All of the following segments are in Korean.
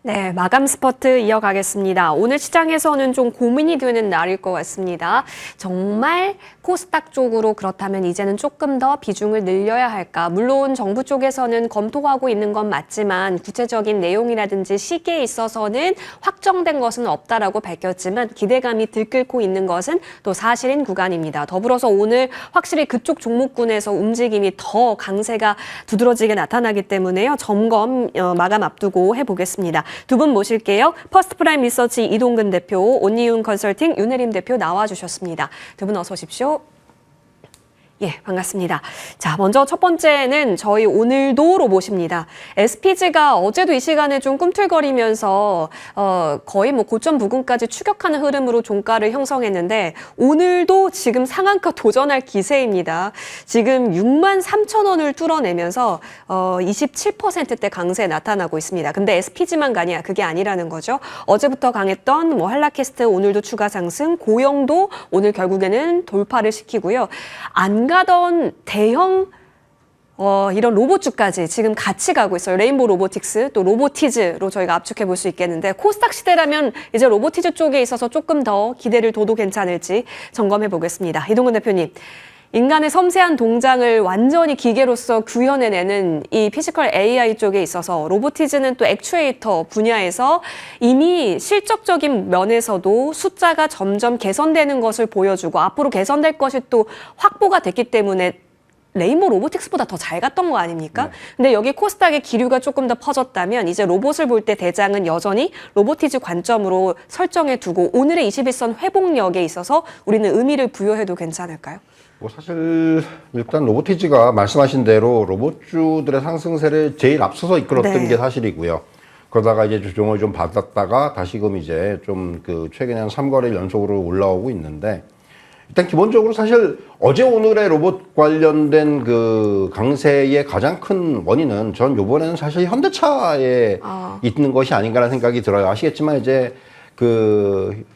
네, 마감 스퍼트 이어가겠습니다. 오늘 시장에서는 좀 고민이 되는 날일 것 같습니다. 정말 코스닥 쪽으로 그렇다면 이제는 조금 더 비중을 늘려야 할까? 물론 정부 쪽에서는 검토하고 있는 건 맞지만 구체적인 내용이라든지 시기에 있어서는 확정된 것은 없다라고 밝혔지만 기대감이 들끓고 있는 것은 또 사실인 구간입니다. 더불어서 오늘 확실히 그쪽 종목군에서 움직임이 더 강세가 두드러지게 나타나기 때문에요. 점검 마감 앞두고 해보겠습니다. 두 분 모실게요. 퍼스트프라임 리서치 이동근 대표, 온니윤 컨설팅 윤혜림 대표 나와주셨습니다. 두 분 어서 오십시오. 예, 반갑습니다. 자, 먼저 첫 번째는 저희 오늘도 로봇입니다. SPG가 어제도 이 시간에 좀 꿈틀거리면서 거의 뭐 고점 부근까지 추격하는 흐름으로 종가를 형성했는데 오늘도 지금 상한가 도전할 기세입니다. 지금 63,000원을 뚫어내면서 27%대 강세 나타나고 있습니다. 근데 SPG만 가냐? 그게 아니라는 거죠. 어제부터 강했던 뭐 한라캐스트 오늘도 추가 상승, 고영도 오늘 결국에는 돌파를 시키고요. 안 가던 대형 이런 로봇주까지 지금 같이 가고 있어요. 레인보우 로보틱스, 또 로보티즈로 저희가 압축해 볼 수 있겠는데 코스닥 시대라면 이제 로보티즈 쪽에 있어서 조금 더 기대를 둬도 괜찮을지 점검해 보겠습니다. 이동근 대표님, 인간의 섬세한 동작을 완전히 기계로서 구현해내는 이 피지컬 AI 쪽에 있어서 로보티즈는 또 액추에이터 분야에서 이미 실적적인 면에서도 숫자가 점점 개선되는 것을 보여주고 앞으로 개선될 것이 또 확보가 됐기 때문에 레인보우 로보틱스보다 더 잘 갔던 거 아닙니까? 네. 근데 여기 코스닥의 기류가 조금 더 퍼졌다면 이제 로봇을 볼 때 대장은 여전히 로보티즈 관점으로 설정해 두고 오늘의 21선 회복력에 있어서 우리는 의미를 부여해도 괜찮을까요? 뭐 사실 일단 로보티즈가 말씀하신 대로 로봇주들의 상승세를 제일 앞서서 이끌었던 네. 게 사실이고요. 그러다가 이제 조정을 좀 받았다가 다시금 이제 좀 최근에 한 3거래일 연속으로 올라오고 있는데 일단 기본적으로 사실 어제 오늘의 로봇 관련된 강세의 가장 큰 원인은 전 요번에는 사실 현대차에 있는 것이 아닌가라는 생각이 들어요. 아시겠지만 이제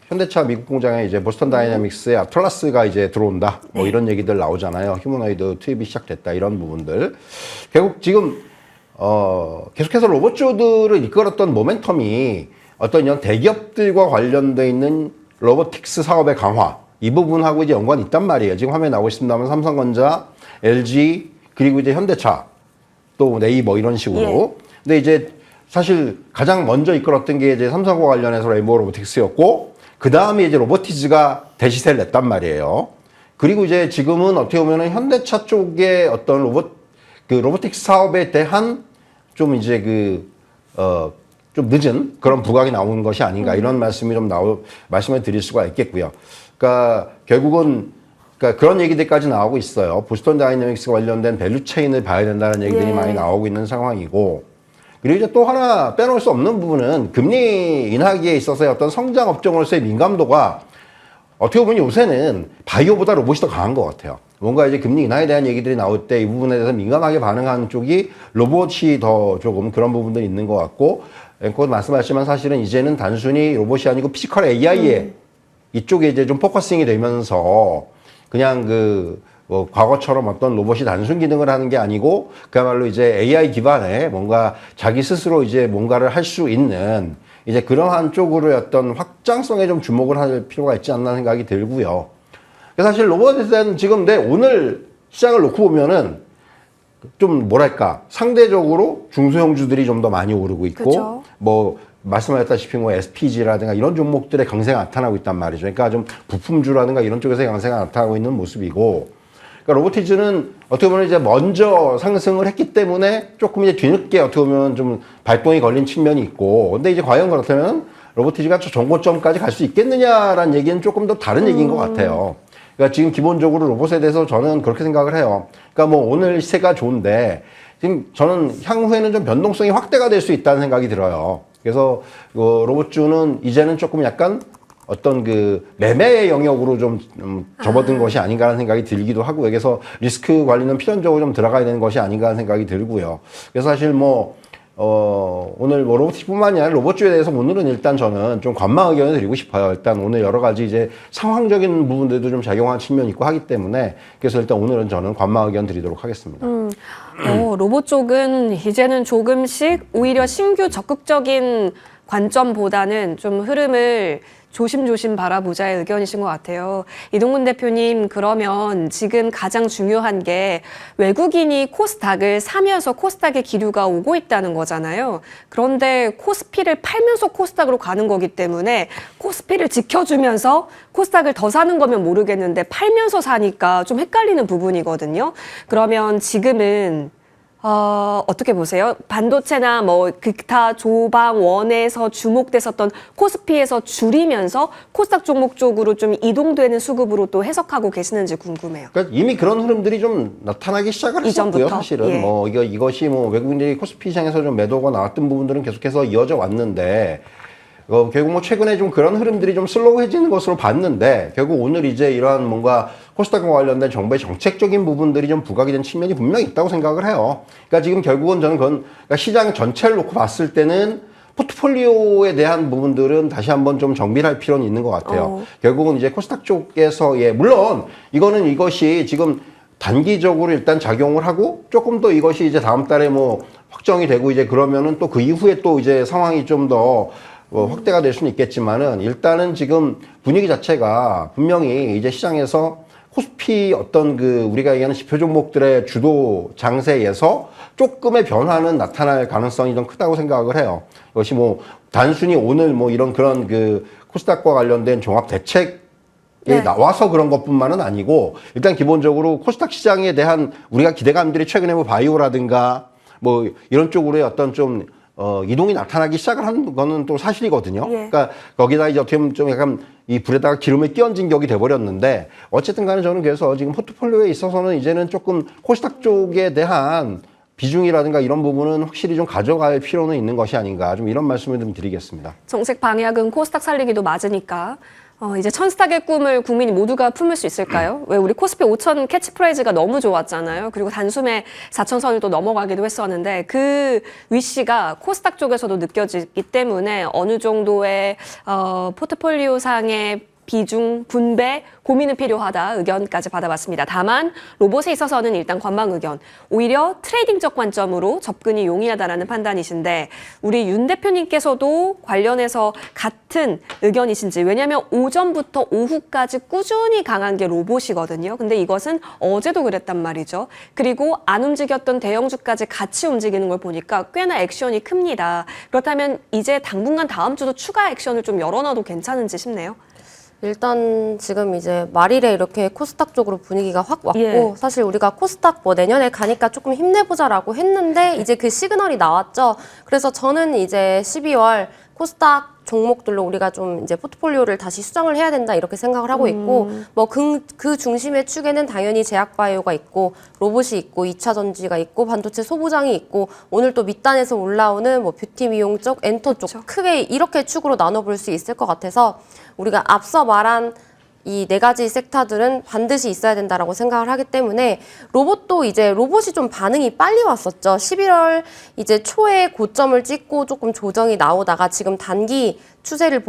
현대차 미국 공장에 이제 보스턴 다이내믹스의 아틀라스가 이제 들어온다. 뭐 이런 얘기들 나오잖아요. 휴머노이드 투입이 시작됐다. 이런 부분들. 결국 지금, 계속해서 로봇주들을 이끌었던 모멘텀이 어떤 이런 대기업들과 관련돼 있는 로보틱스 사업의 강화. 이 부분하고 이제 연관이 있단 말이에요. 지금 화면에 나오고 있습니다만 삼성전자, LG, 그리고 이제 현대차, 또 네이버 이런 식으로. 예. 근데 이제 사실 가장 먼저 이끌었던 게 이제 삼성과 관련해서 레인보우 로보틱스였고, 그 다음에 이제 로보티즈가 대시세를 냈단 말이에요. 그리고 이제 지금은 어떻게 보면은 현대차 쪽의 어떤 로보틱스 사업에 대한 좀 이제 좀 늦은 그런 부각이 나오는 것이 아닌가 이런 말씀이 말씀을 드릴 수가 있겠고요. 그러니까 결국은 그런 얘기들까지 나오고 있어요. 보스턴 다이내믹스 관련된 밸류 체인을 봐야 된다는 얘기들이 예. 많이 나오고 있는 상황이고, 그리고 이제 또 하나 빼놓을 수 없는 부분은 금리 인하기에 있어서의 어떤 성장 업종으로서의 민감도가 어떻게 보면 요새는 바이오보다 로봇이 더 강한 것 같아요. 뭔가 이제 금리 인하에 대한 얘기들이 나올 때 이 부분에 대해서 민감하게 반응하는 쪽이 로봇이 더 조금 그런 부분들이 있는 것 같고, 앵커도 말씀하셨지만 사실은 이제는 단순히 로봇이 아니고 피지컬 AI에 이쪽에 이제 좀 포커싱이 되면서 그냥 과거처럼 어떤 로봇이 단순 기능을 하는 게 아니고 그야말로 이제 AI 기반의 뭔가 자기 스스로 이제 뭔가를 할 수 있는 이제 그러한 쪽으로의 어떤 확장성에 좀 주목을 할 필요가 있지 않나 생각이 들고요. 사실 로봇에 대한 지금 오늘 시장을 놓고 보면은 좀 뭐랄까 상대적으로 중소형주들이 좀 더 많이 오르고 있고 그쵸? 뭐 말씀하셨다시피 뭐 SPG라든가 이런 종목들의 강세가 나타나고 있단 말이죠. 그러니까 좀 부품주라든가 이런 쪽에서의 강세가 나타나고 있는 모습이고, 그러니까 로보티즈는 어떻게 보면 이제 먼저 상승을 했기 때문에 조금 이제 뒤늦게 어떻게 보면 좀 발동이 걸린 측면이 있고, 근데 이제 과연 그렇다면 로보티즈가 정고점까지 갈 수 있겠느냐라는 얘기는 조금 더 다른 얘기인 것 같아요. 그러니까 지금 기본적으로 로봇에 대해서 저는 그렇게 생각을 해요. 그러니까 뭐 오늘 시세가 좋은데 지금 저는 향후에는 좀 변동성이 확대가 될 수 있다는 생각이 들어요. 그래서 로봇주는 이제는 조금 약간 어떤 매매의 영역으로 좀 접어든 것이 아닌가라는 생각이 들기도 하고, 그래서 리스크 관리는 필연적으로 좀 들어가야 되는 것이 아닌가 하는 생각이 들고요. 그래서 사실 오늘 로보틱뿐만이 아니라 로봇주에 대해서 오늘은 일단 저는 좀 관망 의견을 드리고 싶어요. 일단 오늘 여러 가지 이제 상황적인 부분들도 좀 작용한 측면이 있고 하기 때문에, 그래서 일단 오늘은 저는 관망 의견 드리도록 하겠습니다. 로봇 쪽은 이제는 조금씩 오히려 신규 적극적인 관점보다는 좀 흐름을 조심조심 바라보자의 의견이신 것 같아요. 이동근 대표님, 그러면 지금 가장 중요한 게 외국인이 코스닥을 사면서 코스닥의 기류가 오고 있다는 거잖아요. 그런데 코스피를 팔면서 코스닥으로 가는 거기 때문에 코스피를 지켜주면서 코스닥을 더 사는 거면 모르겠는데 팔면서 사니까 좀 헷갈리는 부분이거든요. 그러면 지금은 어떻게 보세요? 반도체나 뭐 기타 조방 원에서 주목됐었던 코스피에서 줄이면서 코스닥 종목 쪽으로 좀 이동되는 수급으로 또 해석하고 계시는지 궁금해요. 그러니까 이미 그런 흐름들이 좀 나타나기 시작을 했었고요. 사실은 예. 뭐 이것이 뭐 외국인들이 코스피 시장에서 좀 매도가 나왔던 부분들은 계속해서 이어져 왔는데 결국 뭐 최근에 좀 그런 흐름들이 좀 슬로우해지는 것으로 봤는데 결국 오늘 이제 이러한 뭔가 코스닥과 관련된 정부의 정책적인 부분들이 좀 부각이 된 측면이 분명히 있다고 생각을 해요. 그러니까 지금 결국은 저는 그러니까 시장 전체를 놓고 봤을 때는 포트폴리오에 대한 부분들은 다시 한번 좀 정비를 할 필요는 있는 것 같아요. 결국은 이제 코스닥 쪽에서 물론 이것이 지금 단기적으로 일단 작용을 하고 조금 더 이것이 이제 다음 달에 뭐 확정이 되고 이제 그러면은 또 그 이후에 또 이제 상황이 좀 더 확대가 될 수는 있겠지만은 일단은 지금 분위기 자체가 분명히 이제 시장에서 코스피 어떤 우리가 얘기하는 지표 종목들의 주도 장세에서 조금의 변화는 나타날 가능성이 좀 크다고 생각을 해요. 이것이 뭐 단순히 오늘 뭐 이런 그런 코스닥과 관련된 종합 대책 나와서 그런 것뿐만은 아니고 일단 기본적으로 코스닥 시장에 대한 우리가 기대감들이 최근에 뭐 바이오라든가 뭐 이런 쪽으로의 어떤 좀 이동이 나타나기 시작을 한 거는 또 사실이거든요. 그러니까 거기다 이제 어떻게 보면 좀 약간 이 불에다가 기름을 끼얹은 격이 돼버렸는데 어쨌든 간에 저는 그래서 지금 포트폴리오에 있어서는 이제는 조금 코스닥 쪽에 대한 비중이라든가 이런 부분은 확실히 좀 가져갈 필요는 있는 것이 아닌가 좀 이런 말씀을 좀 드리겠습니다. 정책 방향은 코스닥 살리기도 맞으니까 이제 천스탁의 꿈을 국민이 모두가 품을 수 있을까요? 왜 우리 코스피 5천 캐치프레이즈가 너무 좋았잖아요. 그리고 단숨에 4천선을 또 넘어가기도 했었는데 그 위시가 코스닥 쪽에서도 느껴지기 때문에 어느 정도의 포트폴리오 상의 비중, 분배, 고민은 필요하다 의견까지 받아봤습니다. 다만 로봇에 있어서는 일단 관망 의견, 오히려 트레이딩적 관점으로 접근이 용이하다라는 판단이신데 우리 윤 대표님께서도 관련해서 같은 의견이신지, 왜냐하면 오전부터 오후까지 꾸준히 강한 게 로봇이거든요. 근데 이것은 어제도 그랬단 말이죠. 그리고 안 움직였던 대형주까지 같이 움직이는 걸 보니까 꽤나 액션이 큽니다. 그렇다면 이제 당분간 다음 주도 추가 액션을 좀 열어놔도 괜찮은지 싶네요. 일단 지금 이제 말일에 이렇게 코스닥 쪽으로 분위기가 확 왔고 사실 우리가 코스닥 뭐 내년에 가니까 조금 힘내보자라고 했는데 이제 그 시그널이 나왔죠. 그래서 저는 이제 12월 코스닥 종목들로 우리가 좀 이제 포트폴리오를 다시 수정을 해야 된다 이렇게 생각을 하고 있고 뭐 그 중심의 축에는 당연히 제약바이오가 있고 로봇이 있고 2차 전지가 있고 반도체 소부장이 있고 오늘 또 밑단에서 올라오는 뭐 뷰티 미용 쪽, 엔터 쪽 크게 이렇게 축으로 나눠볼 수 있을 것 같아서 우리가 앞서 말한 이 네 가지 섹터들은 반드시 있어야 된다라고 생각을 하기 때문에 로봇도 이제 로봇이 좀 반응이 빨리 왔었죠. 11월 이제 초에 고점을 찍고 조금 조정이 나오다가 지금 단기 추세를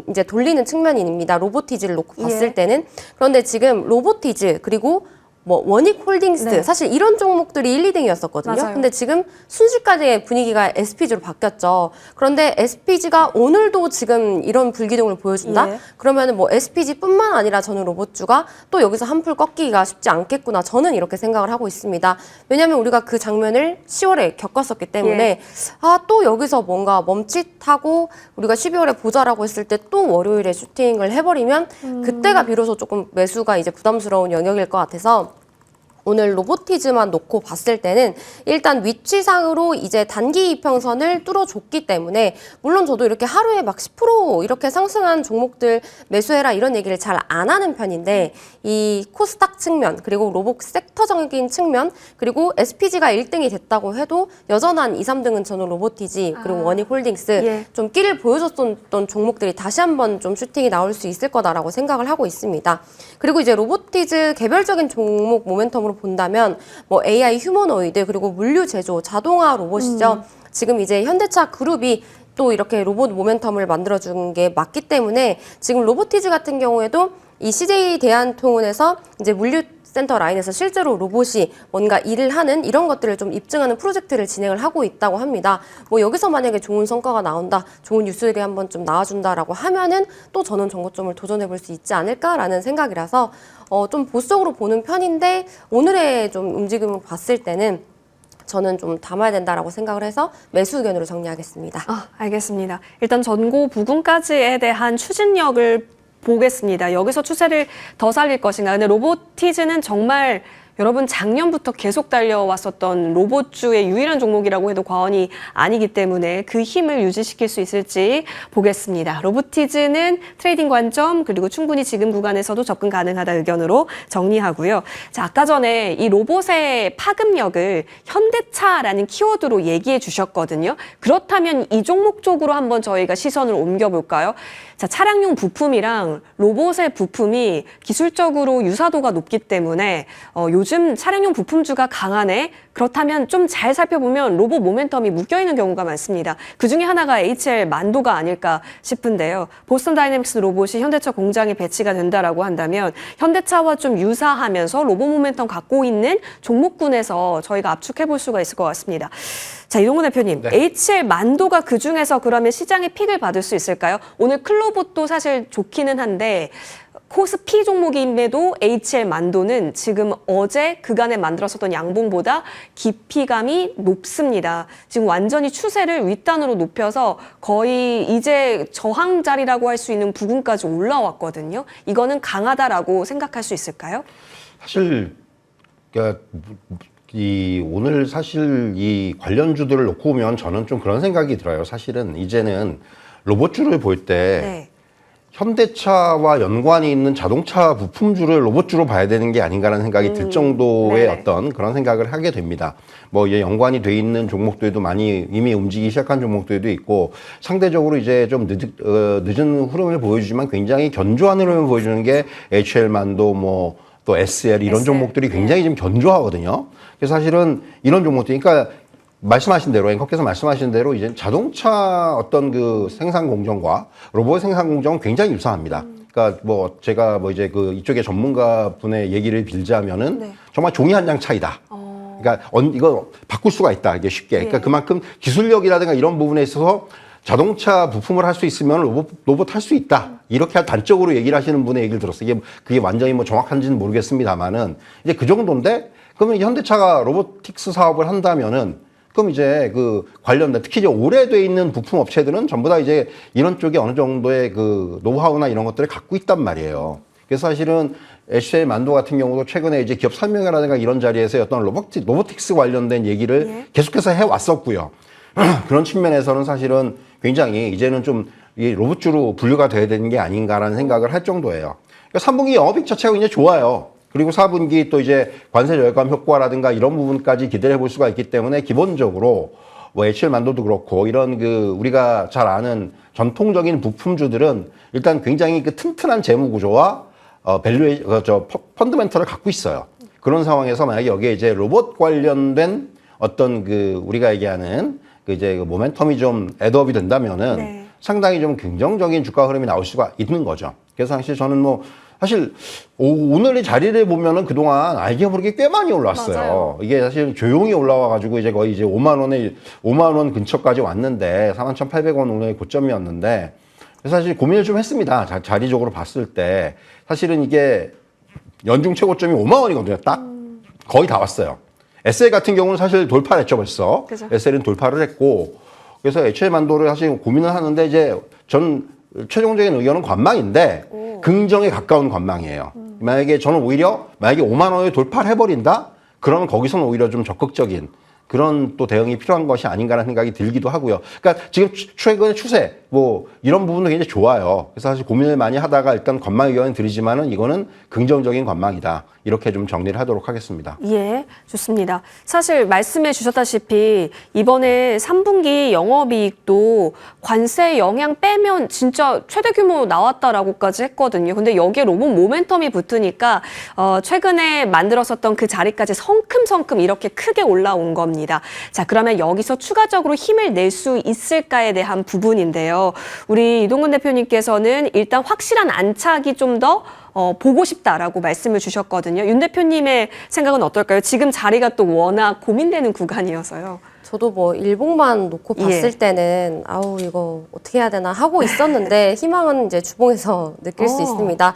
이제 돌리는 측면입니다. 로보티즈를 놓고 봤을 때는. 그런데 지금 로보티즈 그리고 뭐 원익 홀딩스 사실 이런 종목들이 1, 2등이었었거든요. 맞아요. 근데 지금 순식간에 분위기가 SPG로 바뀌었죠. 그런데 SPG가 오늘도 지금 이런 불기둥을 보여준다? 그러면은 뭐 SPG뿐만 아니라 저는 로봇주가 또 여기서 한풀 꺾기가 쉽지 않겠구나. 저는 이렇게 생각을 하고 있습니다. 왜냐하면 우리가 그 장면을 10월에 겪었었기 때문에 또 여기서 뭔가 멈칫하고 우리가 12월에 보자라고 했을 때 또 월요일에 슈팅을 해버리면 그때가 비로소 조금 매수가 이제 부담스러운 영역일 것 같아서 오늘 로보티즈만 놓고 봤을 때는 일단 위치상으로 이제 단기 이평선을 뚫어줬기 때문에 물론 저도 이렇게 하루에 막 10% 이렇게 상승한 종목들 매수해라 이런 얘기를 잘 안 하는 편인데 이 코스닥 측면 그리고 로봇 섹터적인 측면 그리고 SPG가 1등이 됐다고 해도 여전한 2, 3등은 저는 로보티즈 그리고 원익홀딩스 좀 끼를 보여줬던 종목들이 다시 한번 좀 슈팅이 나올 수 있을 거다라고 생각을 하고 있습니다. 그리고 이제 로보티즈 개별적인 종목 모멘텀으로 본다면 뭐 AI 휴머노이드 그리고 물류 제조 자동화 로봇이죠. 지금 이제 현대차 그룹이 또 이렇게 로봇 모멘텀을 만들어준 게 맞기 때문에 지금 로보티즈 같은 경우에도 이 CJ 대한통운에서 이제 물류 센터 라인에서 실제로 로봇이 뭔가 일을 하는 이런 것들을 좀 입증하는 프로젝트를 진행을 하고 있다고 합니다. 뭐 여기서 만약에 좋은 성과가 나온다, 좋은 뉴스들이 한번 좀 나와준다라고 하면은 또 전원 정거점을 도전해 볼 수 있지 않을까라는 생각이라서 좀 보수적으로 보는 편인데 오늘의 좀 움직임을 봤을 때는 저는 좀 담아야 된다라고 생각을 해서 매수 의견으로 정리하겠습니다. 알겠습니다. 일단 전고 부근까지에 대한 추진력을 보겠습니다. 여기서 추세를 더 살릴 것인가. 근데 로보티즈는 정말 여러분 작년부터 계속 달려왔었던 로봇주의 유일한 종목이라고 해도 과언이 아니기 때문에 그 힘을 유지시킬 수 있을지 보겠습니다. 로보티즈는 트레이딩 관점 그리고 충분히 지금 구간에서도 접근 가능하다 의견으로 정리하고요. 자, 아까 전에 이 로봇의 파급력을 현대차라는 키워드로 얘기해 주셨거든요. 그렇다면 이 종목 쪽으로 한번 저희가 시선을 옮겨볼까요? 자, 차량용 부품이랑 로봇의 부품이 기술적으로 유사도가 높기 때문에 요즘 차량용 부품주가 강하네? 그렇다면 좀 잘 살펴보면 로봇 모멘텀이 묶여있는 경우가 많습니다. 그중에 하나가 HL 만도가 아닐까 싶은데요. 보스턴 다이내믹스 로봇이 현대차 공장에 배치가 된다라고 한다면 현대차와 좀 유사하면서 로봇 모멘텀 갖고 있는 종목군에서 저희가 압축해볼 수가 있을 것 같습니다. 자, 이동훈 대표님, 네. HL 만도가 그중에서 그러면 시장의 픽을 받을 수 있을까요? 오늘 클로봇도 사실 좋기는 한데 코스피 종목임에도 HL 만도는 지금 어제 그간에 만들었었던 양봉보다 깊이감이 높습니다. 지금 완전히 추세를 윗단으로 높여서 거의 이제 저항 자리라고 할 수 있는 부근까지 올라왔거든요. 이거는 강하다라고 생각할 수 있을까요? 사실 그러니까 오늘 사실 이 관련주들을 놓고 보면 저는 좀 그런 생각이 들어요. 사실은 이제는 로봇주를 볼 때 네. 현대차와 연관이 있는 자동차 부품주를 로봇주로 봐야 되는 게 아닌가라는 생각이 들 정도의 네네. 어떤 그런 생각을 하게 됩니다. 뭐 이제 연관이 돼 있는 종목들도 많이 이미 움직이기 시작한 종목들도 있고 상대적으로 이제 좀 늦은 흐름을 보여주지만 굉장히 견조한 흐름을 보여주는 게 HL만도 뭐 또 SL 이런 SL, 종목들이 굉장히 지금 견조하거든요. 그래서 사실은 이런 종목들, 그러니까 말씀하신 대로, 앵커께서 말씀하신 대로 이제 자동차 어떤 그 생산 공정과 로봇 생산 공정은 굉장히 유사합니다. 그러니까 뭐 제가 뭐 이제 그 이쪽의 전문가 분의 얘기를 빌자면은 네. 정말 종이 한 장 차이다. 그러니까 이거 바꿀 수가 있다. 이게 쉽게. 그러니까 예. 그만큼 기술력이라든가 이런 부분에 있어서 자동차 부품을 할 수 있으면 로봇 할 수 있다. 이렇게 단적으로 얘기를 하시는 분의 얘기를 들었어요. 그게 완전히 뭐 정확한지는 모르겠습니다만은 이제 그 정도인데 그러면 현대차가 로보틱스 사업을 한다면은 그럼 이제 그 관련된 특히 이제 오래돼 있는 부품 업체들은 전부 다 이제 이런 쪽에 어느 정도의 그 노하우나 이런 것들을 갖고 있단 말이에요. 그래서 사실은 HL 만도 같은 경우도 최근에 이제 기업 설명회라든가 이런 자리에서 어떤 로보틱스 관련된 얘기를 예. 계속해서 해왔었고요. 그런 측면에서는 사실은 굉장히 이제는 좀 이 로봇주로 분류가 돼야 되는 게 아닌가라는 생각을 할 정도예요. 그러니까 3분기 영업이익 자체가 굉장히 좋아요. 그리고 4분기 또 이제 관세 절감 효과라든가 이런 부분까지 기대해 볼 수가 있기 때문에 기본적으로 뭐 HL 만도도 그렇고 이런 그 우리가 잘 아는 전통적인 부품주들은 일단 굉장히 그 튼튼한 재무 구조와 펀드멘털을 갖고 있어요. 그런 상황에서 만약에 여기에 이제 로봇 관련된 어떤 그 우리가 얘기하는 그 이제 그 모멘텀이 좀 애드업이 된다면은 네. 상당히 좀 긍정적인 주가 흐름이 나올 수가 있는 거죠. 그래서 사실 저는 뭐 사실 오늘의 자리를 보면은 그동안 알게 모르게 꽤 많이 올랐어요. 맞아요. 이게 사실 조용히 올라와 가지고 이제 거의 이제 5만 원 근처까지 왔는데 41,800원 오늘 고점이었는데 사실 고민을 좀 했습니다. 자리적으로 봤을 때 사실은 이게 연중 최고점이 5만 원이거든요. 딱 거의 다 왔어요. SL 같은 경우는 사실 돌파를 했죠 벌써. 그죠. SL은 돌파를 했고 그래서 HL 만도를 사실 고민을 하는데 이제 전 최종적인 의견은 관망인데 긍정에 가까운 관망이에요. 만약에 저는 오히려 만약에 5만 원을 돌파를 해버린다? 그러면 거기서는 오히려 좀 적극적인 그런 또 대응이 필요한 것이 아닌가라는 생각이 들기도 하고요. 그러니까 지금 최근의 추세 뭐 이런 부분도 굉장히 좋아요. 그래서 사실 고민을 많이 하다가 일단 관망 의견을 드리지만은 이거는 긍정적인 관망이다. 이렇게 좀 정리를 하도록 하겠습니다. 예, 좋습니다. 사실 말씀해 주셨다시피 이번에 3분기 영업이익도 관세 영향 빼면 진짜 최대 규모 나왔다라고까지 했거든요. 근데 여기에 로봇 모멘텀이 붙으니까 최근에 만들었었던 그 자리까지 성큼성큼 이렇게 크게 올라온 겁니다. 겁니다. 자, 그러면 여기서 추가적으로 힘을 낼 수 있을까에 대한 부분인데요. 우리 이동근 대표님께서는 일단 확실한 안착이 좀 더 보고 싶다라고 말씀을 주셨거든요. 윤 대표님의 생각은 어떨까요? 지금 자리가 또 워낙 고민되는 구간이어서요. 저도 뭐 일봉만 놓고 봤을 예. 때는 아우 이거 어떻게 해야 되나 하고 있었는데 희망은 이제 주봉에서 느낄 수 있습니다.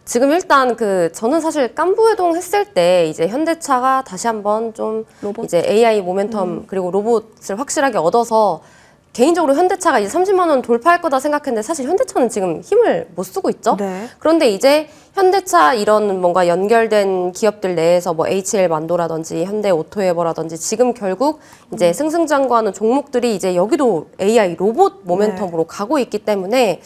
지금 일단 저는 사실 깐부회동 했을 때 이제 현대차가 다시 한번 좀 로봇? 이제 AI 모멘텀 그리고 로봇을 확실하게 얻어서 개인적으로 현대차가 이제 30만 원 돌파할 거다 생각했는데 사실 현대차는 지금 힘을 못 쓰고 있죠. 네. 그런데 이제 현대차 이런 뭔가 연결된 기업들 내에서 뭐 HL 만도라든지 현대 오토에버라든지 지금 결국 이제 승승장구하는 종목들이 이제 여기도 AI 로봇 모멘텀으로 가고 있기 때문에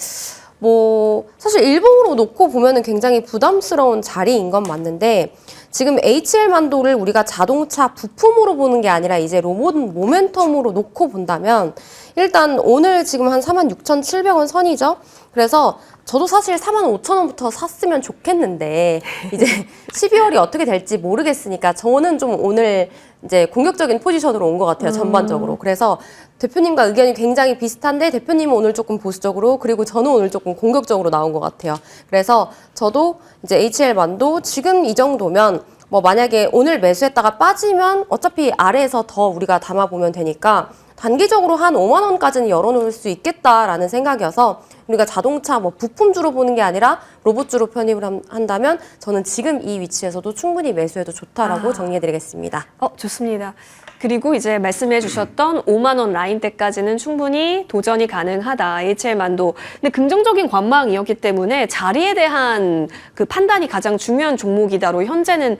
뭐 사실 일봉으로 놓고 보면은 굉장히 부담스러운 자리인 건 맞는데 지금 HL 만도를 우리가 자동차 부품으로 보는 게 아니라 이제 로봇 모멘텀으로 놓고 본다면 일단 오늘 지금 한 46,700원 선이죠. 그래서 저도 사실 45,000원부터 샀으면 좋겠는데 이제 12월이 어떻게 될지 모르겠으니까 저는 좀 오늘 이제 공격적인 포지션으로 온 것 같아요. 전반적으로. 그래서 대표님과 의견이 굉장히 비슷한데 대표님은 오늘 조금 보수적으로 그리고 저는 오늘 조금 공격적으로 나온 것 같아요. 그래서 저도 이제 HL 만도 지금 이 정도면 뭐 만약에 오늘 매수했다가 빠지면 어차피 아래에서 더 우리가 담아보면 되니까 단기적으로 한 5만 원까지는 열어놓을 수 있겠다라는 생각이어서 우리가 자동차 뭐 부품주로 보는 게 아니라 로봇주로 편입을 한다면 저는 지금 이 위치에서도 충분히 매수해도 좋다라고 정리해드리겠습니다. 좋습니다. 그리고 이제 말씀해 주셨던 5만 원 라인대까지는 충분히 도전이 가능하다. HL만도. 근데 긍정적인 관망이었기 때문에 자리에 대한 그 판단이 가장 중요한 종목이다로 현재는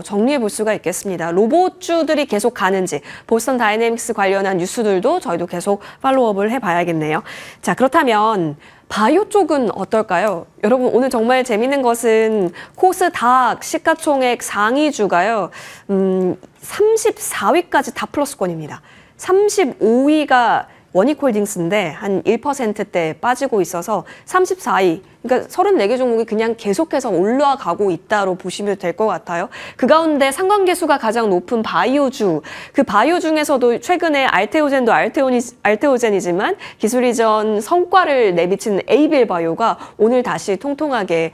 정리해 볼 수가 있겠습니다. 로봇주들이 계속 가는지 보스턴 다이내믹스 관련한 뉴스들도 저희도 계속 팔로우업을 해봐야겠네요. 자, 그렇다면 바이오 쪽은 어떨까요? 여러분 오늘 정말 재밌는 것은 코스닥 시가총액 상위주가요. 34위까지 다 플러스권입니다. 35위가 원익홀딩스인데 한 1%대 빠지고 있어서 34위, 그러니까 34개 종목이 그냥 계속해서 올라가고 있다로 보시면 될 것 같아요. 그 가운데 상관계수가 가장 높은 바이오주, 그 바이오 중에서도 최근에 알테오젠도 알테오젠이지만 기술 이전 성과를 내비치는 에이빌 바이오가 오늘 다시 통통하게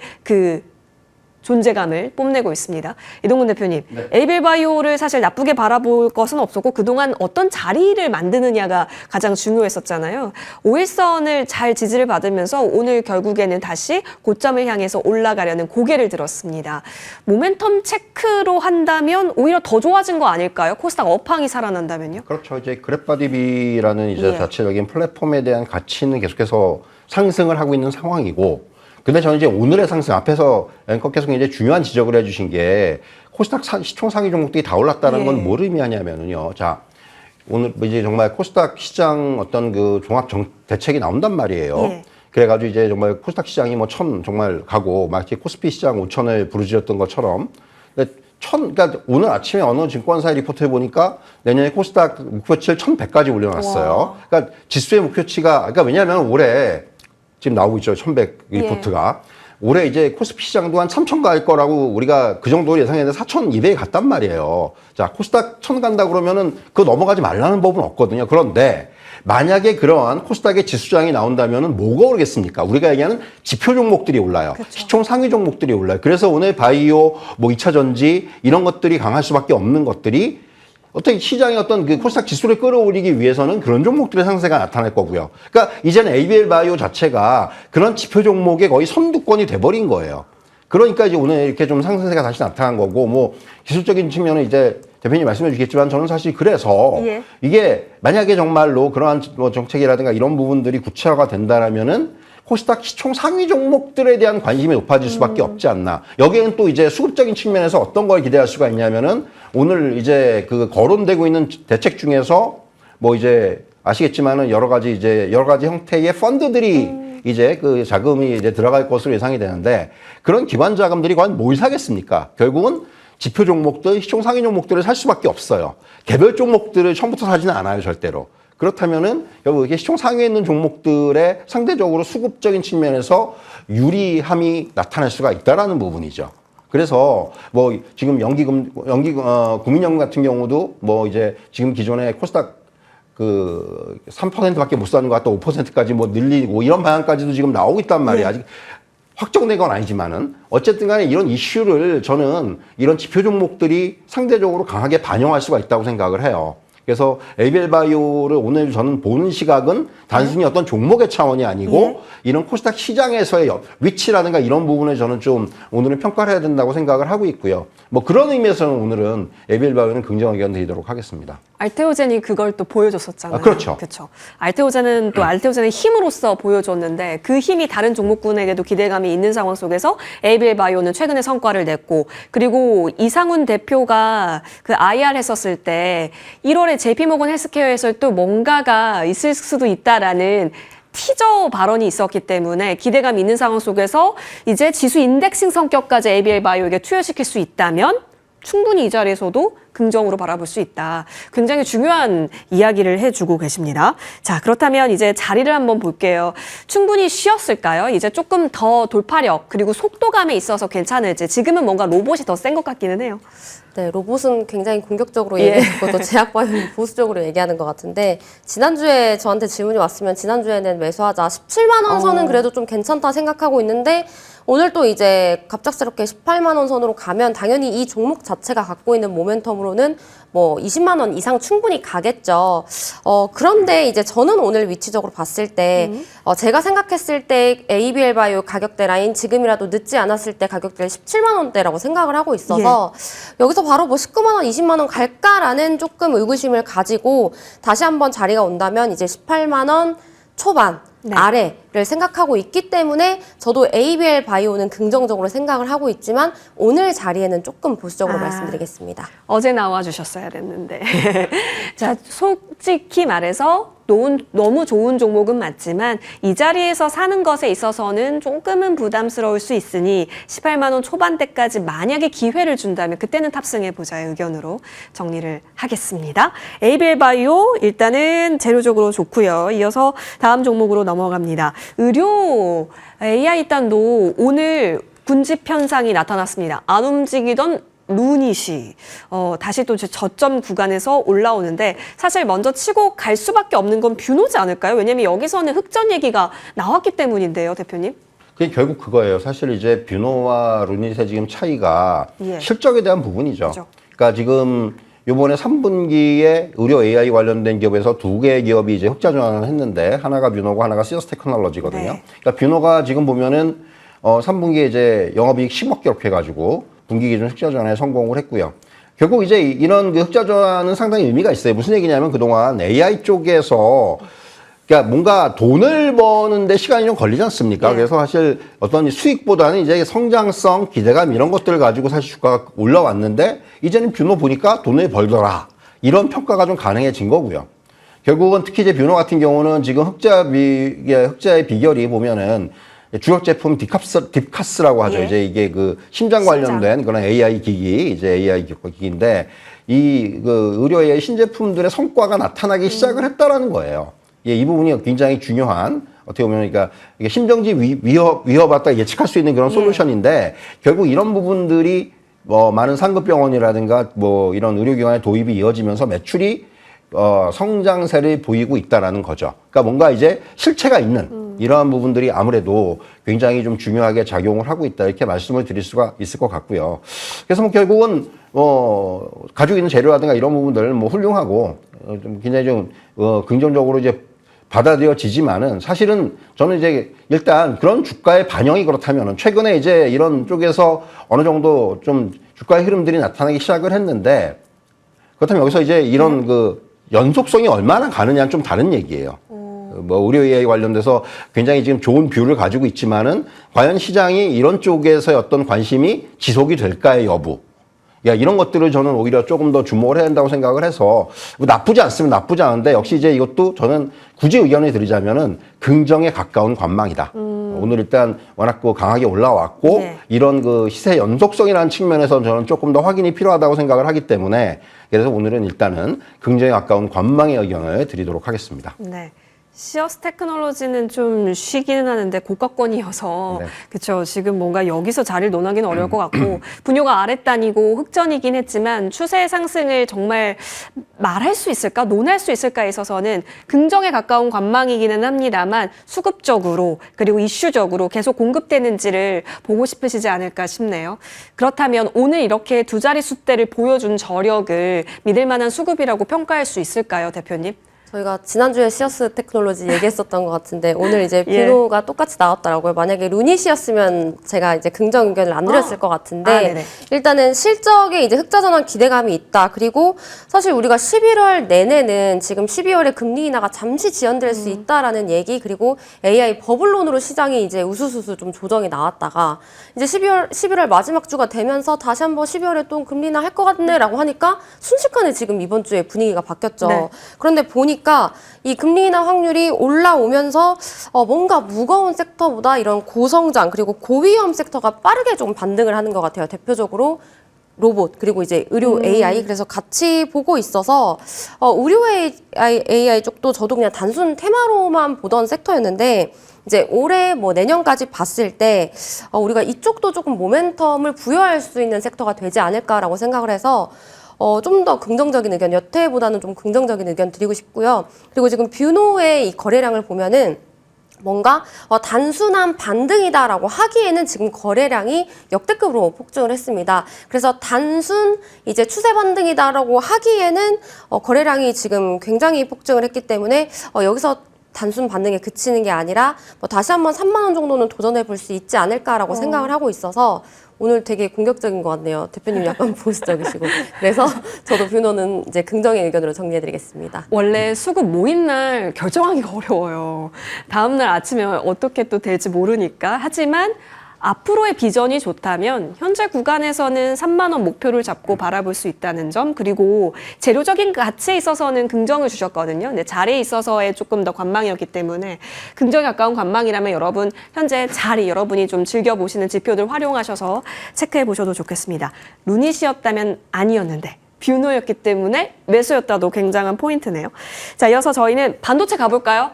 존재감을 뽐내고 있습니다. 이동근 대표님, 네. 에이빌 바이오를 사실 나쁘게 바라볼 것은 없었고 그동안 어떤 자리를 만드느냐가 가장 중요했었잖아요. 5일선을 잘 지지를 받으면서 오늘 결국에는 다시 고점을 향해서 올라가려는 고개를 들었습니다. 모멘텀 체크로 한다면 오히려 더 좋아진 거 아닐까요? 코스닥 업황이 살아난다면요? 그렇죠. 이제 그래프바디비라는 이제 예. 자체적인 플랫폼에 대한 가치는 계속해서 상승을 하고 있는 상황이고, 근데 저는 이제 오늘의 상승 앞에서 앵커께서 굉장히 중요한 지적을 해주신 게 코스닥 시총 상위 종목들이 다 올랐다는 건 뭘 의미하냐면요. 자, 오늘 이제 정말 코스닥 시장 어떤 종합 대책이 나온단 말이에요. 예. 그래가지고 이제 정말 코스닥 시장이 뭐 1,000 정말 가고 마치 코스피 시장 5,000을 부르짖었던 것처럼. 그러니까 오늘 아침에 어느 증권사의 리포트를 보니까 내년에 코스닥 목표치를 1,100까지 올려놨어요. 와. 그러니까 지수의 목표치가, 그러니까 왜냐하면 올해 지금 나오고 있죠. 1,100 리포트가. 올해 이제 코스피 시장도 한 3,000 갈 거라고 우리가 그 정도로 예상했는데 4,200에 갔단 말이에요. 자, 코스닥 1,000 간다 그러면은 그거 넘어가지 말라는 법은 없거든요. 그런데 만약에 그러한 코스닥의 지수장이 나온다면은 뭐가 오르겠습니까? 우리가 얘기하는 지표 종목들이 올라요. 그렇죠. 시총 상위 종목들이 올라요. 그래서 오늘 바이오, 뭐 2차 전지 이런 것들이 강할 수밖에 없는 것들이 어떻게 시장의 어떤 코스닥 지수를 끌어올리기 위해서는 그런 종목들의 상세가 나타날 거고요. 그러니까 이제는 ABL 바이오 자체가 그런 지표 종목의 거의 선두권이 돼버린 거예요. 그러니까 이제 오늘 이렇게 좀 상승세가 다시 나타난 거고, 뭐 기술적인 측면은 이제 대표님 말씀해 주겠지만 저는 사실 그래서 예. 이게 만약에 정말로 그러한 뭐 정책이라든가 이런 부분들이 구체화가 된다라면은 코스닥 시총 상위 종목들에 대한 관심이 높아질 수밖에 없지 않나. 여기에는 또 이제 수급적인 측면에서 어떤 걸 기대할 수가 있냐면은 오늘 이제 거론되고 있는 대책 중에서 뭐 이제 아시겠지만은 여러 가지 형태의 펀드들이 이제 자금이 이제 들어갈 것으로 예상이 되는데 그런 기관 자금들이 과연 뭘 사겠습니까? 결국은 지표 종목들, 시총 상위 종목들을 살 수밖에 없어요. 개별 종목들을 처음부터 사지는 않아요, 절대로. 그렇다면은 결국 이게 시총 상위에 있는 종목들의 상대적으로 수급적인 측면에서 유리함이 나타날 수가 있다라는 부분이죠. 그래서 뭐 지금 국민연금 같은 경우도 뭐 이제 지금 기존에 코스닥 그 3%밖에 못 사는 거 갖다 5%까지 뭐 늘리고 이런 방향까지도 지금 나오고 있단 말이에요. 아직 확정된 건 아니지만은 어쨌든 간에 이런 이슈를 저는 이런 지표 종목들이 상대적으로 강하게 반영할 수가 있다고 생각을 해요. 그래서 ABL 바이오를 오늘 저는 보는 시각은 단순히 어떤 종목의 차원이 아니고 이런 코스닥 시장에서의 위치라든가 이런 부분을 저는 좀 오늘은 평가를 해야 된다고 생각을 하고 있고요. 뭐 그런 의미에서는 오늘은 ABL 바이오는 긍정 의견 드리도록 하겠습니다. 알테오젠이 그걸 또 보여줬었잖아요. 그렇죠. 그렇죠. 알테오젠은 또 알테오젠의 힘으로써 보여줬는데 그 힘이 다른 종목군에게도 기대감이 있는 상황 속에서 ABL 바이오는 최근에 성과를 냈고 그리고 이상훈 대표가 그 IR 했었을 때 1월에 JP모건 헬스케어에서 또 뭔가가 있을 수도 있다라는 티저 발언이 있었기 때문에 기대감이 있는 상황 속에서 이제 지수 인덱싱 성격까지 ABL 바이오에게 투여시킬 수 있다면 충분히 이 자리에서도 긍정으로 바라볼 수 있다. 굉장히 중요한 이야기를 해주고 계십니다. 자, 그렇다면 이제 자리를 한번 볼게요. 충분히 쉬었을까요? 이제 조금 더 돌파력 그리고 속도감에 있어서 괜찮을지. 지금은 뭔가 로봇이 더 센 것 같기는 해요. 네, 로봇은 굉장히 공격적으로 얘기하고 또 제약바이오는 보수적으로 얘기하는 것 같은데 지난주에 저한테 질문이 왔으면 지난주에는 매수하자 17만 원 선은 그래도 좀 괜찮다 생각하고 있는데 오늘 또 이제 갑작스럽게 18만 원 선으로 가면 당연히 이 종목 자체가 갖고 있는 모멘텀으로는 뭐 20만 원 이상 충분히 가겠죠. 그런데 이제 저는 오늘 위치적으로 봤을 때 제가 생각했을 때 ABL 바이오 가격대 라인 지금이라도 늦지 않았을 때 가격대를 17만 원대라고 생각을 하고 있어서 여기서 바로 뭐 19만 원, 20만 원 갈까라는 조금 의구심을 가지고 다시 한번 자리가 온다면 이제 18만 원 초반 아래를 생각하고 있기 때문에 저도 ABL 바이오는 긍정적으로 생각을 하고 있지만 오늘 자리에는 조금 보수적으로 말씀드리겠습니다. 어제 나와주셨어야 됐는데. 자, 솔직히 말해서 너무 좋은 종목은 맞지만 이 자리에서 사는 것에 있어서는 조금은 부담스러울 수 있으니 18만 원 초반대까지 만약에 기회를 준다면 그때는 탑승해보자의 의견으로 정리를 하겠습니다. ABL 바이오 일단은 재료적으로 좋고요. 이어서 다음 종목으로 넘어갑니다. 의료 AI단도 오늘 군집 현상이 나타났습니다. 안 움직이던 루닛이 다시 또 저점 구간에서 올라오는데 사실 먼저 치고 갈 수밖에 없는 건 뷰노지 않을까요? 왜냐면 여기서는 흑전 얘기가 나왔기 때문인데요, 대표님. 그게 결국 그거예요. 사실 이제 뷰노와 루닛의 지금 차이가 실적에 대한 부분이죠. 그렇죠. 그러니까 지금 이번에 3분기에 의료 AI 관련된 기업에서 두 개의 기업이 이제 흑자 전환을 했는데 하나가 뷰노고 하나가 시어스 테크놀로지거든요. 네. 그러니까 뷰노가 지금 보면은 3분기에 이제 영업이익 10억 기록해가지고 분기 기준 흑자 전환에 성공을 했고요. 결국 이제 이런 그 흑자 전환은 상당히 의미가 있어요. 무슨 얘기냐면 그동안 AI 쪽에서 그러니까 뭔가 돈을 버는데 시간이 좀 걸리지 않습니까? 그래서 사실 어떤 수익보다는 이제 성장성, 기대감 이런 것들을 가지고 사실 주가가 올라왔는데 이제는 뷰노 보니까 돈을 벌더라. 이런 평가가 좀 가능해진 거고요. 결국은 특히 이제 뷰노 같은 경우는 지금 흑자의 비결이 보면은 주력 제품 딥카스라고 하죠. 이제 이게 그 심장 관련된 그런 AI 기기, 이제 AI 기기인데 이 그 의료 AI 신제품들의 성과가 나타나기 시작을 했다라는 거예요. 이 부분이 굉장히 중요한 어떻게 보면 그러니까 이게 심정지 위협 예측할 수 있는 그런 솔루션인데 결국 이런 부분들이 뭐 많은 상급병원이라든가 뭐 이런 의료기관의 도입이 이어지면서 매출이 성장세를 보이고 있다라는 거죠. 그러니까 뭔가 이제 실체가 있는 이러한 부분들이 아무래도 굉장히 좀 중요하게 작용을 하고 있다 이렇게 말씀을 드릴 수가 있을 것 같고요. 그래서 뭐 결국은 가지고 있는 재료라든가 이런 부분들 뭐 훌륭하고 좀 굉장히 좀 긍정적으로 이제 받아들여지지만은 사실은 저는 이제 일단 그런 주가의 반영이 그렇다면은 최근에 이제 이런 쪽에서 어느 정도 좀 주가의 흐름들이 나타나기 시작을 했는데 그렇다면 여기서 이제 이런 그 연속성이 얼마나 가느냐는 좀 다른 얘기예요. 뭐 의료 AI 관련돼서 굉장히 지금 좋은 뷰를 가지고 있지만은 과연 시장이 이런 쪽에서의 어떤 관심이 지속이 될까의 여부. 이런 것들을 저는 오히려 조금 더 주목을 해야 한다고 생각을 해서 뭐 나쁘지 않으면 나쁘지 않은데 역시 이제 이것도 저는 굳이 의견을 드리자면은 긍정에 가까운 관망이다. 오늘 일단 워낙 강하게 올라왔고 이런 그 시세 연속성이라는 측면에서 저는 조금 더 확인이 필요하다고 생각을 하기 때문에 그래서 오늘은 일단은 긍정에 가까운 관망의 의견을 드리도록 하겠습니다. 네. 시어스 테크놀로지는 좀 쉬기는 하는데 고가권이어서 네. 그렇죠. 지금 뭔가 여기서 자리를 논하기는 어려울 것 같고 분요가 아랫단이고 흑전이긴 했지만 추세 상승을 정말 말할 수 있을까, 논할 수 있을까에 있어서는 긍정에 가까운 관망이기는 합니다만 수급적으로 그리고 이슈적으로 계속 공급되는지를 보고 싶으시지 않을까 싶네요. 그렇다면 오늘 이렇게 두 자릿수대를 보여준 저력을 믿을 만한 수급이라고 평가할 수 있을까요, 대표님? 저희가 지난주에 시어스 테크놀로지 얘기했었던 것 같은데 오늘 이제 예. 뷰노가 똑같이 나왔더라고요. 만약에 루닛이었으면 제가 이제 긍정 의견을 안 드렸을 것 같은데 네네. 일단은 실적에 이제 흑자전환 기대감이 있다. 그리고 사실 우리가 11월 내내는 지금 12월에 금리 인하가 잠시 지연될 수 있다라는 얘기 그리고 AI 버블론으로 시장이 이제 우수수수 좀 조정이 나왔다가 이제 11월 마지막 주가 되면서 다시 한번 12월에 또 금리 인하 할 것 같네라고 하니까 순식간에 지금 이번 주에 분위기가 바뀌었죠. 네. 그런데 보니까 이 금리 인하 확률이 올라오면서 뭔가 무거운 섹터보다 이런 고성장 그리고 고위험 섹터가 빠르게 좀 반등을 하는 것 같아요. 대표적으로 로봇 그리고 이제 의료 AI 그래서 같이 보고 있어서 의료 AI 쪽도 저도 그냥 단순 테마로만 보던 섹터였는데 이제 올해 뭐 내년까지 봤을 때 우리가 이쪽도 조금 모멘텀을 부여할 수 있는 섹터가 되지 않을까라고 생각을 해서 좀 더 긍정적인 의견, 여태보다는 좀 긍정적인 의견 드리고 싶고요. 그리고 지금 뷰노의 이 거래량을 보면은 뭔가 단순한 반등이다라고 하기에는 지금 거래량이 역대급으로 폭증을 했습니다. 그래서 단순 이제 추세 반등이다라고 하기에는 거래량이 지금 굉장히 폭증을 했기 때문에 여기서 단순 반등에 그치는 게 아니라 다시 한번 3만 원 정도는 도전해 볼 수 있지 않을까라고 생각을 하고 있어서 오늘 되게 공격적인 것 같네요. 대표님 약간 보수적이시고. 그래서 저도 뷰노는 이제 긍정의 의견으로 정리해드리겠습니다. 원래 수급 모임 날 결정하기가 어려워요. 다음 날 아침에 어떻게 또 될지 모르니까. 하지만 앞으로의 비전이 좋다면 현재 구간에서는 3만 원 목표를 잡고 바라볼 수 있다는 점 그리고 재료적인 가치에 있어서는 긍정을 주셨거든요. 근데 자리에 있어서의 조금 더 관망이었기 때문에 긍정에 가까운 관망이라면 여러분 현재 자리 여러분이 좀 즐겨보시는 지표들 활용하셔서 체크해 보셔도 좋겠습니다. 루닛이었다면 아니었는데 뷰노였기 때문에 매수였다도 굉장한 포인트네요. 자, 이어서 저희는 반도체 가볼까요?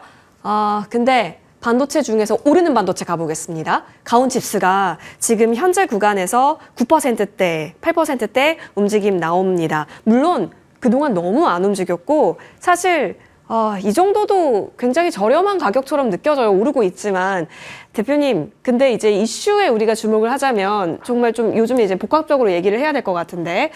근데 반도체 중에서 오르는 반도체 가보겠습니다. 가온칩스가 지금 현재 구간에서 9%대, 8%대 움직임 나옵니다. 물론 그동안 너무 안 움직였고 사실 이 정도도 굉장히 저렴한 가격처럼 느껴져요. 오르고 있지만 대표님, 근데 이제 이슈에 우리가 주목을 하자면 정말 좀 요즘에 이제 복합적으로 얘기를 해야 될 것 같은데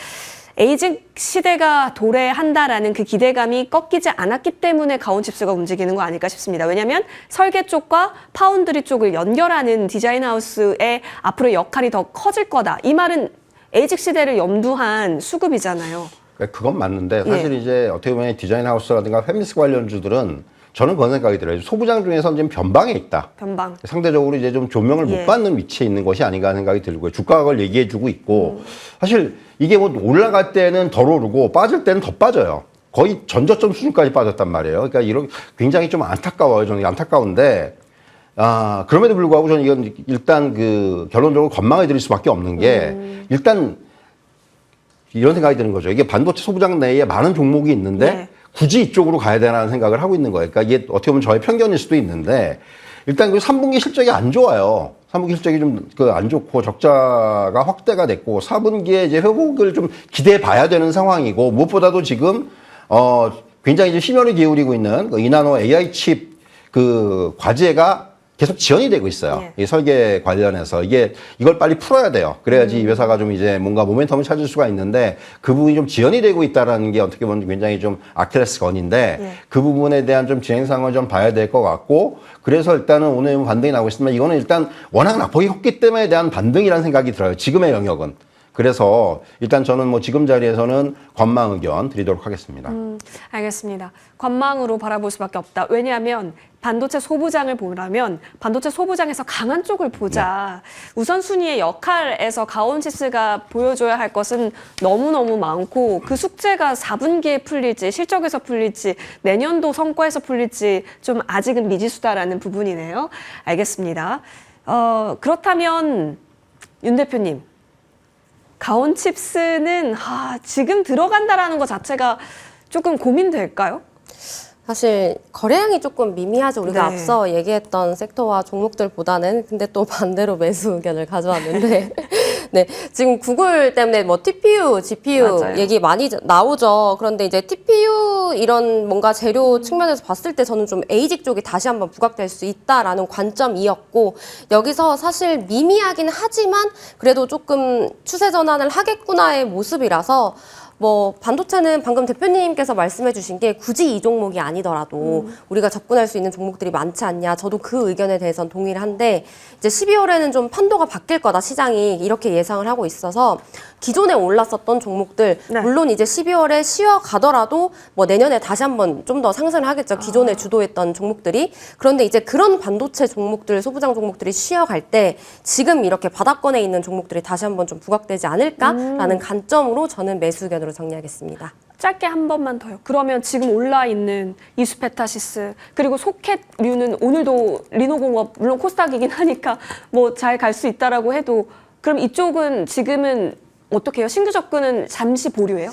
에이징 시대가 도래한다라는 그 기대감이 꺾이지 않았기 때문에 가온칩스가 움직이는 거 아닐까 싶습니다. 왜냐하면 설계 쪽과 파운드리 쪽을 연결하는 디자인 하우스의 앞으로 역할이 더 커질 거다. 이 말은 에이징 시대를 염두한 수급이잖아요. 그건 맞는데 사실 이제 어떻게 보면 디자인 하우스라든가 페미니스 관련주들은 저는 그런 생각이 들어요. 소부장 중에서는 지금 변방에 있다. 변방. 상대적으로 이제 좀 조명을 못 받는 위치에 있는 것이 아닌가 하는 생각이 들고요. 주가를 얘기해주고 있고 사실 이게 뭐 올라갈 때는 덜 오르고 빠질 때는 더 빠져요. 거의 전저점 수준까지 빠졌단 말이에요. 그러니까 이런 굉장히 좀 안타까워요. 저는 안타까운데 그럼에도 불구하고 저는 이건 일단 그 결론적으로 건망해 드릴 수밖에 없는 게 일단 이런 생각이 드는 거죠. 이게 반도체 소부장 내에 많은 종목이 있는데 굳이 이쪽으로 가야 되나라는 생각을 하고 있는 거예요. 그러니까 이게 어떻게 보면 저의 편견일 수도 있는데 일단 그 3분기 실적이 안 좋아요. 3분기 실적이 좀 안 좋고 적자가 확대가 됐고 4분기에 이제 회복을 좀 기대해 봐야 되는 상황이고 무엇보다도 지금 굉장히 이제 심혈을 기울이고 있는 그 이나노 AI 칩 그 과제가 계속 지연이 되고 있어요. 이 설계 관련해서 이걸 빨리 풀어야 돼요. 그래야지 이 회사가 좀 이제 뭔가 모멘텀을 찾을 수가 있는데 그 부분이 좀 지연이 되고 있다라는 게 어떻게 보면 굉장히 좀 아킬레스건인데 그 부분에 대한 좀 진행상을 좀 봐야 될 것 같고 그래서 일단은 오늘 반등이 나오고 있지만 이거는 일단 워낙 낙폭이 컸기 때문에 대한 반등이라는 생각이 들어요. 지금의 영역은. 그래서 일단 저는 뭐 지금 자리에서는 관망 의견 드리도록 하겠습니다. 알겠습니다. 관망으로 바라볼 수밖에 없다. 왜냐하면 반도체 소부장을 보라면 반도체 소부장에서 강한 쪽을 보자. 우선순위의 역할에서 가온칩스가 보여줘야 할 것은 너무너무 많고 그 숙제가 4분기에 풀릴지 실적에서 풀릴지 내년도 성과에서 풀릴지 좀 아직은 미지수다라는 부분이네요. 알겠습니다. 그렇다면 윤 대표님. 가온칩스는 지금 들어간다라는 것 자체가 조금 고민될까요? 사실 거래량이 조금 미미하죠. 우리가 네. 앞서 얘기했던 섹터와 종목들보다는. 근데 또 반대로 매수 의견을 가져왔는데 네, 지금 구글 때문에 뭐 TPU, GPU 맞아요. 얘기 많이 나오죠. 그런데 이제 TPU 이런 뭔가 재료 측면에서 봤을 때 저는 좀 에이직 쪽이 다시 한번 부각될 수 있다라는 관점이었고, 여기서 사실 미미하긴 하지만 그래도 조금 추세 전환을 하겠구나의 모습이라서 뭐 반도체는 방금 대표님께서 말씀해 주신 게 굳이 이 종목이 아니더라도 우리가 접근할 수 있는 종목들이 많지 않냐. 저도 그 의견에 대해서는 동의를 한데, 이제 12월에는 좀 판도가 바뀔 거다 시장이 이렇게 예상을 하고 있어서 기존에 올랐었던 종목들 네. 물론 이제 12월에 쉬어가더라도 뭐 내년에 다시 한번 좀 더 상승을 하겠죠. 기존에 주도했던 종목들이. 그런데 이제 그런 반도체 종목들, 소부장 종목들이 쉬어갈 때 지금 이렇게 바닥권에 있는 종목들이 다시 한번 좀 부각되지 않을까라는 관점으로 저는 매수 의견으로 정리하겠습니다. 짧게 한 번만 더요. 그러면 지금 올라 있는 이수페타시스 그리고 소켓류는 오늘도 리노공업 물론 코스닥이긴 하니까 뭐 잘 갈 수 있다라고 해도 그럼 이쪽은 지금은 어떻게 해요? 신규 접근은 잠시 보류예요?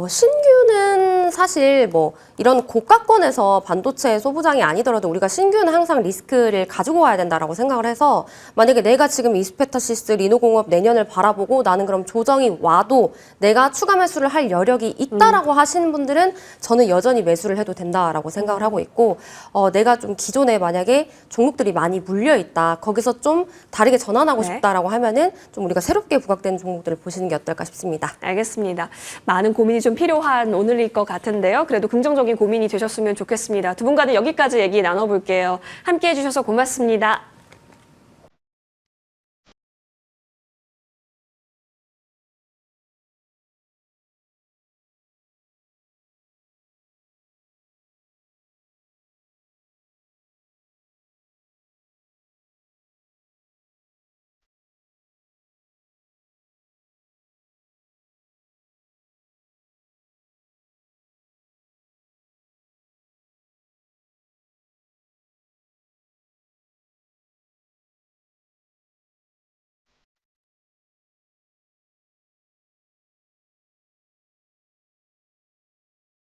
신규는 사실 뭐 이런 고가권에서 반도체 소부장이 아니더라도 우리가 신규는 항상 리스크를 가지고 와야 된다라고 생각을 해서, 만약에 내가 지금 이스페타시스, 리노공업 내년을 바라보고 나는 그럼 조정이 와도 내가 추가 매수를 할 여력이 있다라고 하시는 분들은 저는 여전히 매수를 해도 된다라고 생각을 하고 있고, 내가 좀 기존에 만약에 종목들이 많이 물려 있다, 거기서 좀 다르게 전환하고 네. 싶다라고 하면은 좀 우리가 새롭게 부각되는 종목들을 보시는 게 어떨까 싶습니다. 알겠습니다. 많은 고민이 좀 필요한 오늘일 것 같은데요. 그래도 긍정적인 고민이 되셨으면 좋겠습니다. 두 분과는 여기까지 얘기 나눠볼게요. 함께해 주셔서 고맙습니다.